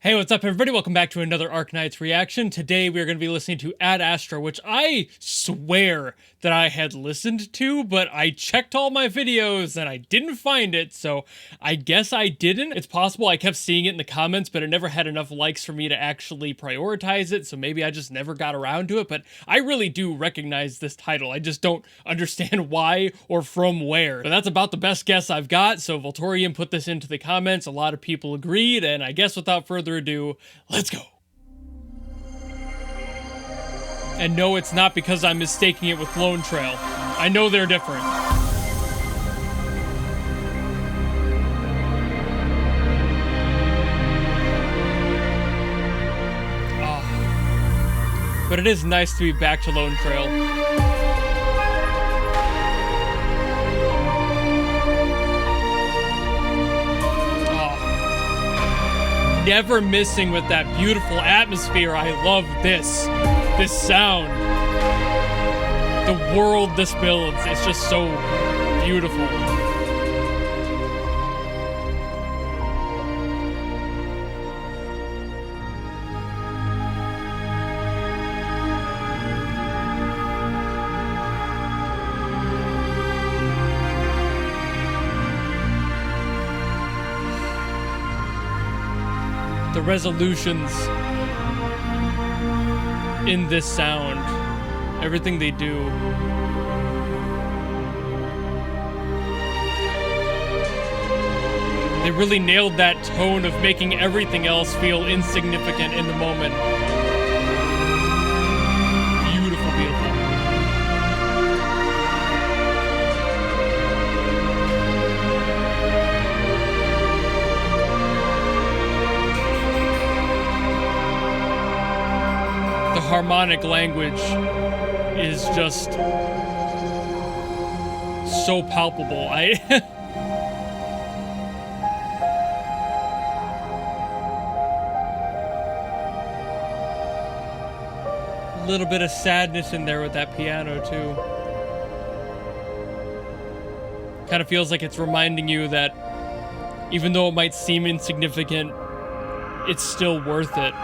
Hey, what's up everybody? Welcome back to another Arknights reaction. Today we are going to be listening to Astra, which I swear that I had listened to, but I checked all my videos and I didn't find it, so I guess I didn't. It's possible I kept seeing it in the comments, but it never had enough likes for me to actually prioritize it, so maybe I just never got around to it, but I really do recognize this title. I just don't understand why or from where. But that's about the best guess I've got, so Voltorian put this into the comments, a lot of people agreed, and I guess without further ado, let's go. And no, it's not because I'm mistaking it with Lone Trail. I know they're different. Oh. But it is nice to be back to Lone Trail. Never missing with that beautiful atmosphere. I love this sound, the world this builds. It's just so beautiful. The resolutions in this sound, everything they do. They really nailed that tone of making everything else feel insignificant in the moment. Beautiful, beautiful. The harmonic language is just so palpable. A little bit of sadness in there with that piano too. Kind of feels like it's reminding you that even though it might seem insignificant, it's still worth it.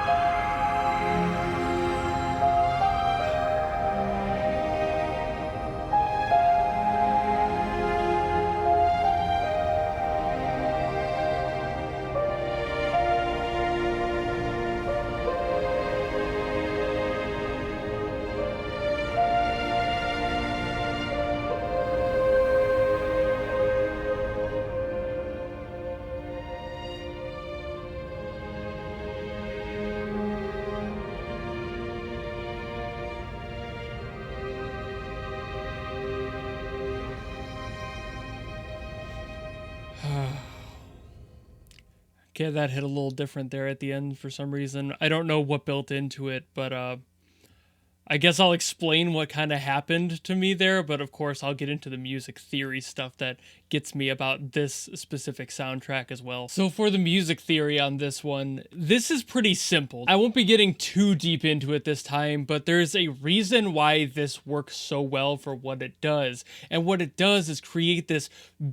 Okay, that hit a little different there at the end for some reason. I don't know what built into it, but I guess I'll explain what kind of happened to me there, but of course I'll get into the music theory stuff that gets me about this specific soundtrack as well. So for the music theory on this one, this is pretty simple. I won't be getting too deep into it this time, but there's a reason why this works so well for what it does. And what it does is create this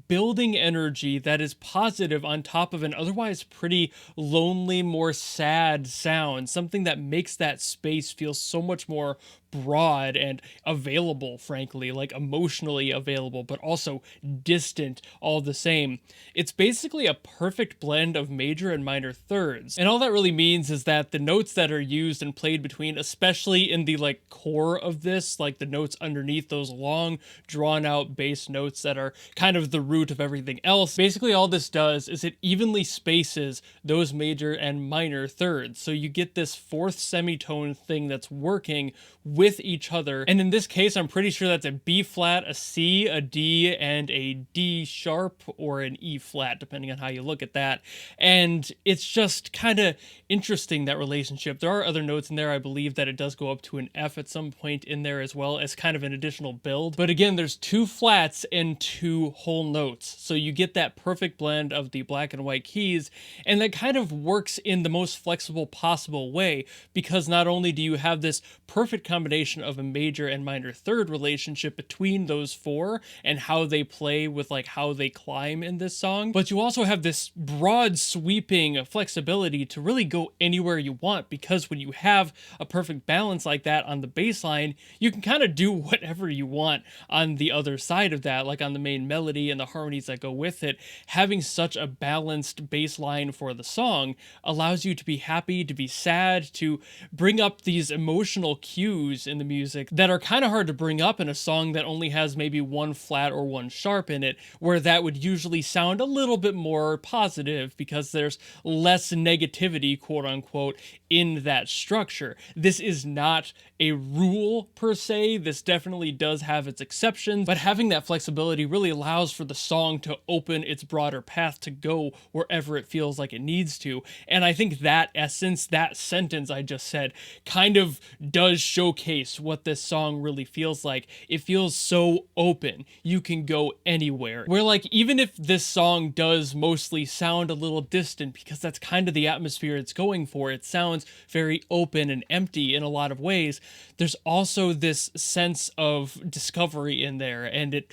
building energy that is positive on top of an otherwise pretty lonely, more sad sound, something that makes that space feel so much more broad and available, frankly, like emotionally available, but also distant all the same. It's basically a perfect blend of major and minor thirds. And all that really means is that the notes that are used and played between, especially in the like core of this, like the notes underneath those long drawn out bass notes that are kind of the root of everything else, basically all this does is it evenly spaces those major and minor thirds. So you get this fourth semitone thing that's working with each other. And in this case, I'm pretty sure that's a B flat, a C, a D, and a D sharp, or an E flat, depending on how you look at that. And it's just kind of interesting, that relationship. There are other notes in there. I believe that it does go up to an F at some point in there as well, as kind of an additional build. But again, there's two flats and two whole notes. So you get that perfect blend of the black and white keys, and that kind of works in the most flexible possible way, because not only do you have this perfect combination combination of a major and minor third relationship between those four and how they play with like how they climb in this song. But you also have this broad sweeping flexibility to really go anywhere you want, because when you have a perfect balance like that on the bass line, you can kind of do whatever you want on the other side of that, like on the main melody and the harmonies that go with it. Having such a balanced bass line for the song allows you to be happy, to be sad, to bring up these emotional cues in the music that are kind of hard to bring up in a song that only has maybe one flat or one sharp in it, where that would usually sound a little bit more positive because there's less negativity, quote unquote, in that structure. This is not a rule per se. This definitely does have its exceptions, but having that flexibility really allows for the song to open its broader path to go wherever it feels like it needs to. And I think that essence, that sentence I just said, kind of does showcase what this song really feels like. It feels so open. You can go anywhere. Where like, even if this song does mostly sound a little distant, because that's kind of the atmosphere it's going for, it sounds very open and empty in a lot of ways, there's also this sense of discovery in there, and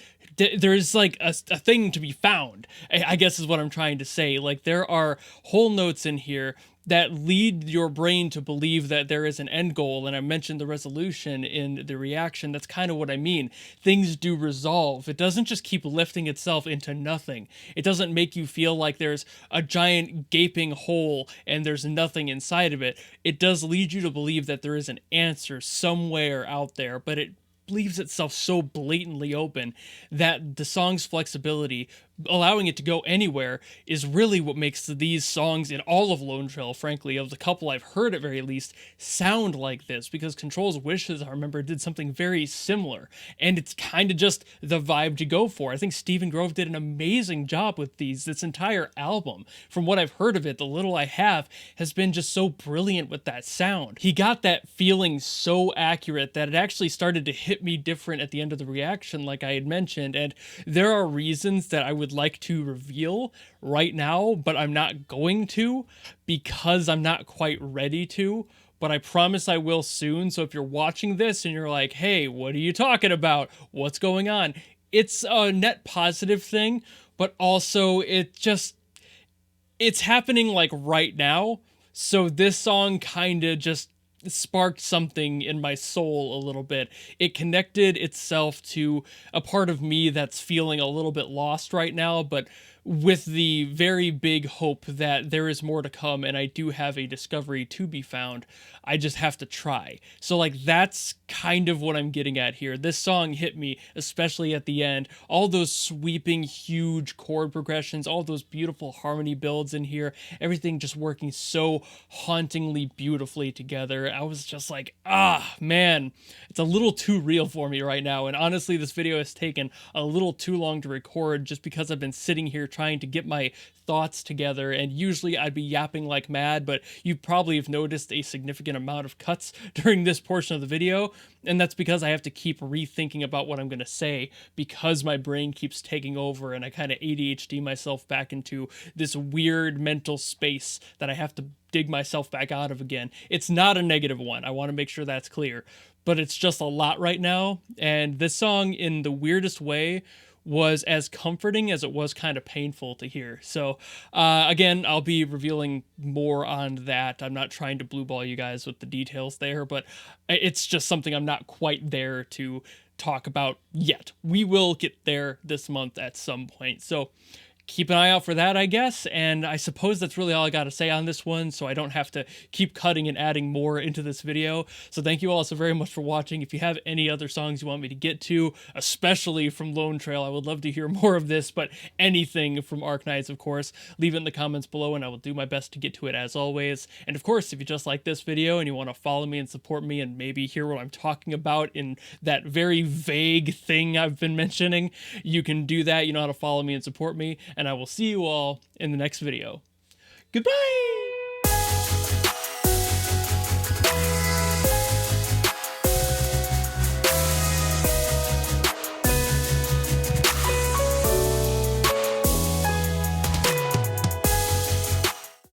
there's like a thing to be found, I guess is what I'm trying to say. Like, there are whole notes in here that lead your brain to believe that there is an end goal. And I mentioned the resolution in the reaction. That's kind of what I mean. Things do resolve. It doesn't just keep lifting itself into nothing. It doesn't make you feel like there's a giant gaping hole and there's nothing inside of it. It does lead you to believe that there is an answer somewhere out there, but it leaves itself so blatantly open that the song's flexibility, allowing it to go anywhere, is really what makes these songs in all of Lone Trail, frankly, of the couple I've heard at very least, sound like this. Because Control's Wishes, I remember, did something very similar, and it's kind of just the vibe to go for. I think Stephen Grove did an amazing job with this entire album. From what I've heard of it, the little I have has been just so brilliant with that sound. He got that feeling so accurate that it actually started to hit me different at the end of the reaction, like I had mentioned. And there are reasons that I would like to reveal right now, but I'm not going to, because I'm not quite ready to. But I promise I will soon. So if you're watching this and you're like, hey, what are you talking about? What's going on? It's a net positive thing, but also it's happening like right now. So this song kind of just sparked something in my soul a little bit. It connected itself to a part of me that's feeling a little bit lost right now, but with the very big hope that there is more to come and I do have a discovery to be found. I just have to try. So like, that's kind of what I'm getting at here. This song hit me, especially at the end. All those sweeping, huge chord progressions, all those beautiful harmony builds in here, everything just working so hauntingly beautifully together. I was just like, man, it's a little too real for me right now. And honestly, this video has taken a little too long to record just because I've been sitting here trying to get my thoughts together, and usually I'd be yapping like mad, but you probably have noticed a significant amount of cuts during this portion of the video, and that's because I have to keep rethinking about what I'm going to say, because my brain keeps taking over and I kind of ADHD myself back into this weird mental space that I have to dig myself back out of again. It's not a negative one, I want to make sure that's clear, but it's just a lot right now. And this song, in the weirdest way, was as comforting as it was kind of painful to hear. So again, I'll be revealing more on that. I'm not trying to blue ball you guys with the details there, but it's just something I'm not quite there to talk about yet. We will get there this month at some point. So keep an eye out for that, I guess. And I suppose that's really all I got to say on this one, so I don't have to keep cutting and adding more into this video. So thank you all so very much for watching. If you have any other songs you want me to get to, especially from Lone Trail, I would love to hear more of this, but anything from Arknights, of course, leave it in the comments below and I will do my best to get to it as always. And of course, if you just like this video and you want to follow me and support me and maybe hear what I'm talking about in that very vague thing I've been mentioning, you can do that. You know how to follow me and support me. And I will see you all in the next video. Goodbye!